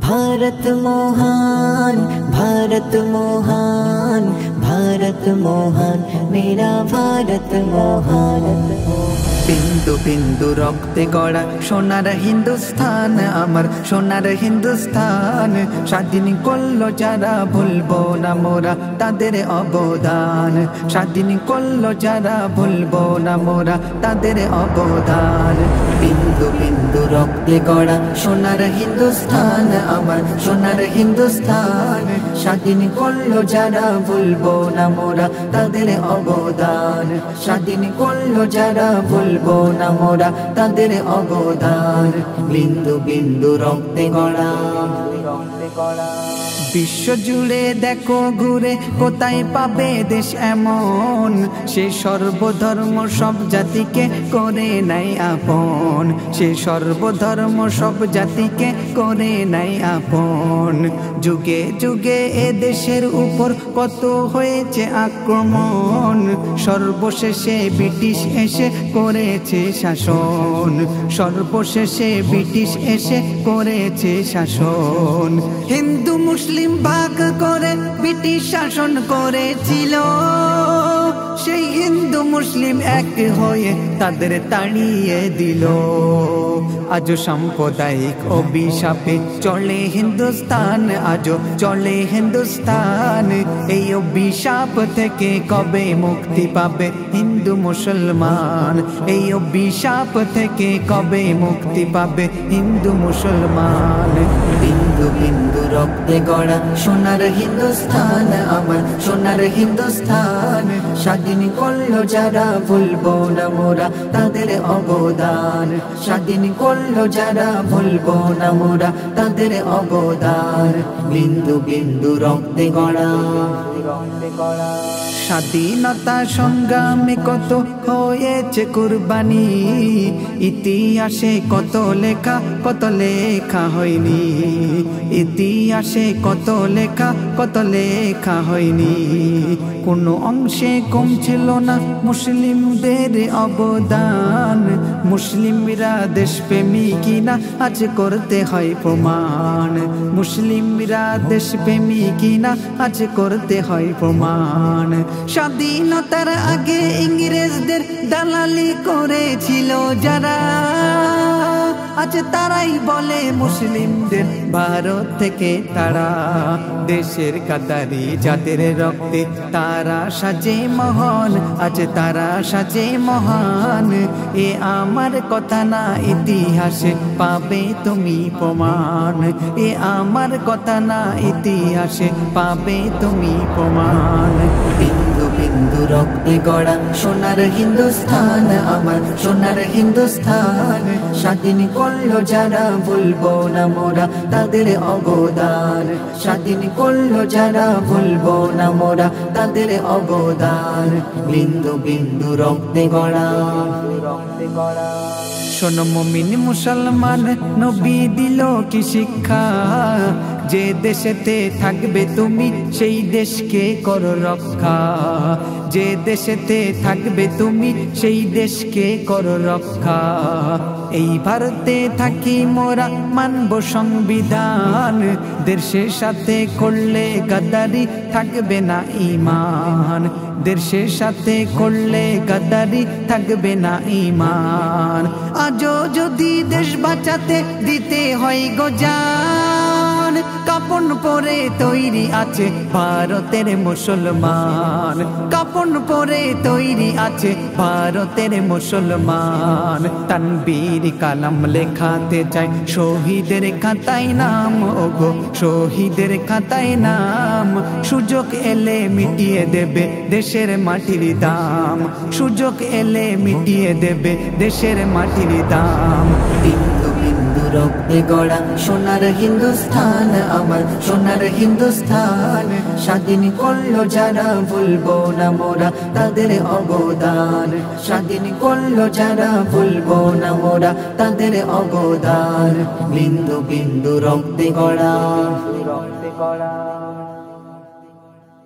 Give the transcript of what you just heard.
भारत मोहन भारत मोहन भारत मोहन मेरा भारत मोहन। बिंदु बिंदु रक्ते गड़ा सोनार हिंदुस्तान आमार सोनार हिंदुस्तान स्वाधीन करलो जारा भूलबो ना मोरा तादेर अबदान स्वाधीन करलो जारा भूलबो ना मोरा तादेर अबदान। बिंदु बिंदु रक्ते गड़ा सोनार हिंदुस्तान आमार सोनार हिंदुस्तान स्वाधीन करलो जारा भूलबो ना मोरा तादेर अबदान स्वाधीन करलो जारा भूलबो ना मोरा तादेर अबदान। बिंदु बिंदु रक्ते गड़ा विश्व जुड़े देखो घुरे कोथाय पाबे देश एमन से सर्वधर्म सब जाति के करे नाई आपन से सर्वधर्म सब जाति के करे नाई आपन। जुगे जुगे ए देशेर ऊपर कत होयेछे आक्रमण सर्वशेषे ब्रिटिश एसे करेछे शासन सर्वशेषे ब्रिटिश एसे करेछे शासन। हिंदू मुस्लिम भाग करे ब्रिटिश शासन करेছিল সেই হিন্দু মুসলিম এক হয়ে তাদের তাড়িয়ে দিল। আজ সাম্প্রদায়িক অভিশাপে চলে হিন্দুস্তান আজও চলে হিন্দুস্তান। এই অভিশাপ থেকে কবে মুক্তি পাবে হিন্দু মুসলমান এই অভিশাপ থেকে কবে মুক্তি পাবে হিন্দু মুসলমান। বিন্দু বিন্দু রক্তে গড়া সোনার হিন্দুস্তান আমার সোনার হিন্দুস্তান স্বাধীন করলো যারা ভুলবো না মোরা তাদের অবদান স্বাধীন করলো যারা ভুলবো না মোরা তাদের অবদান। বিন্দু বিন্দু রক্তে গড়া স্বাধীনতা সংগ্রামে কত হয়েছে কুরবানি ইতিহাসে কত লেখা হয়নি ইতিহাসে কত লেখা হয়নি। কোন অংশে কম ছিল না মুসলিমদের অবদান মুসলিমরা দেশপ্রেমী কিনা আজ করতে হয় প্রমাণ মুসলিমরা দেশপ্রেমী কিনা আজ করতে হয় প্রমাণ। স্বাধীনতার আগে ইংরেজদের দালালি করেছিল যারা আজ তারাই বলে মুসলিমদের ভারত থেকে তারা দেশের কাতারি যাদের রক্তে তারা সাজে মহান আজ তারা সাজে মহান। এ আমার কথা না ইতিহাসে পাবে তুমি প্রমাণ এ আমার কথা না ইতিহাসে পাবে তুমি প্রমাণ। বিন্দু বিন্দু রক্তে গড়া সোনার হিন্দুস্তান আমার সোনার হিন্দুস্তান স্বাধীন করলো যারা ভুলবো না মোরা তাদের অবদান স্বাধীন করলো যারা ভুলবো না মোরা তাদের অবদান। বিন্দু বিন্দু রক্তে গড়া শোনো মুমিন মুসলমান নবী দিল কি শিক্ষা যে দেশেতে থাকবে তুমি সেই দেশকে করো রক্ষা যে দেশেতে থাকবে তুমি সেই দেশকে করো রক্ষা। এই ভারতে থাকি মোরা মানব সংবিধান দেশের সাথে করলে গাদ্দারি থাকবে না ঈমান দেশের সাথে করলে গাদ্দারি থাকবে না ঈমান। আজও যদি দেশ বাঁচাতে দিতে হয় গো জান কাপন পরে তৈরি আছে ভারতের মুসলমান কাপন পরে তৈরি আছে ভারতের মুসলমান। তানবীর কালাম লেখাতে চাই শহীদের খাতায় নাম ওগো শহীদের খাতায় নাম সুযোগ এলে মিটিয়ে দেবে দেশের মাটির দাম সুযোগ এলে মিটিয়ে দেবে দেশের মাটির দাম। বিন্দু বিন্দু রক্তে গড়া সোনার হিন্দুস্তান আমার সোনার হিন্দুস্তান স্বাধীন করলো যারা ভুলবো না মোরা তাদের অবদান স্বাধীন করলো যারা ভুলবো না মোরা তাদের অবদান। বিন্দু বিন্দু রক্তে গড়া